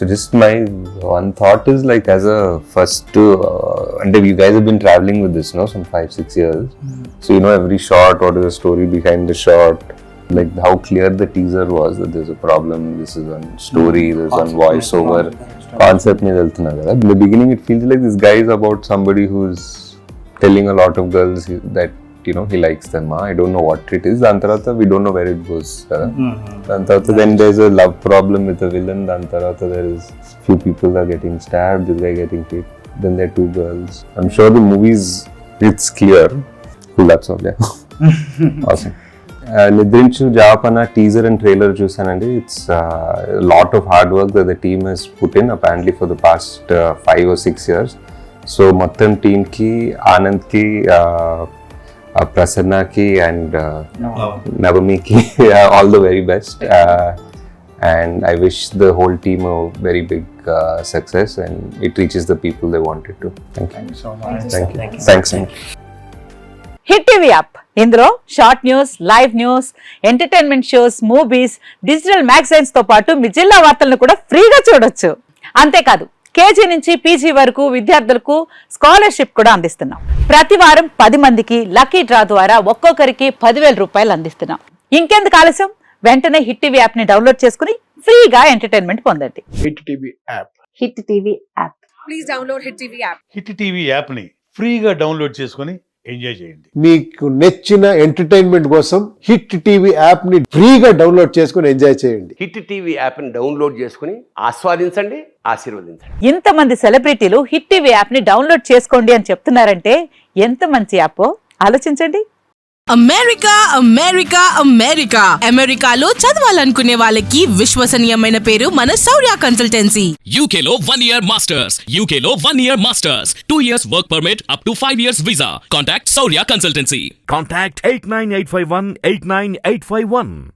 So just my one thought is like as a first, and you guys have been traveling with this, no, some 5-6 years. So you know every shot, what is the story behind the shot, like how clear the teaser was that there's a problem. This is one story, there's one voiceover. Concept में चलता ना. In the beginning, it feels like this guy is about somebody who's telling a lot of girls that you know he likes them. I don't know what it is. Antarata, we don't know where it goes. Antarata, then there's a love problem with the villain. Antarata, there is few people are getting stabbed. This guy getting hit. Then there are 2 girls. I'm sure the movies it's clear. Cool, that's all. Yeah. Awesome. Nidrinchu Javapana teaser and trailer చూసానండి. It's a lot of hard work that the team has put in apparently for the past 5 or 6 years. So మొత్తం team కి ఆనంద్ కి ప్రసన్న కి and Navami ki all the very best. And I wish the whole team a very big success and it reaches the people they wanted to. Thank you so much. Thank you. Thanks. Hit TV app, ఇందులో short news, live news, entertainment shows, movies, digital magazines తో పాటు మీ జిల్లా వార్తలను కూడా ఫ్రీగా చూడొచ్చు. అంతేకాదు KG నుంచి పీజీ వరకు విద్యార్థులకు స్కాలర్షిప్ కూడా అందిస్తున్నాం. ప్రతి వారం 10 మందికి లక్కీ డ్రా ద్వారా ఒక్కొక్కరికి 10,000 రూపాయలు అందిస్తున్నాం. ఇంకెందుకు ఆలస్యం, వెంటనే హిట్ టీవీ యాప్ ని డౌన్లోడ్ చేసుకుని ఫ్రీగా ఎంటర్టైన్మెంట్ పొందండి. Hit TV app. Hit TV app. Please download hit TV app. Hit TV app ని ఫ్రీగా డౌన్లోడ్ చేసుకుని ఎంజాయ్ చేయండి. మీకు నచ్చిన ఎంటర్టైన్మెంట్ కోసం హిట్ టీవీ యాప్ ని ఫ్రీగా డౌన్లోడ్ చేసుకుని ఎంజాయ్ చేయండి. హిట్ టీవీ యాప్ ని డౌన్లోడ్ చేసుకుని ఆస్వాదించండి, ఆశీర్వదించండి. ఇంతమంది సెలబ్రిటీలు హిట్ టీవీ యాప్ ని డౌన్లోడ్ చేసుకోండి అని చెప్తున్నారంటే ఎంత మంచి యాప్ ఆలోచించండి. అమెరికా అమెరికా అమెరికా అమెరికాలో చదవాలనుకునే వాళ్ళకి విశ్వసనీయమైన పేరు మన శౌర్య కన్సల్టెన్సీ. UK లో 1 year masters, UK లో 1 year masters, 2 years work permit up to 5 years visa. Contact Saurya Consultancy. Contact 89851 89851.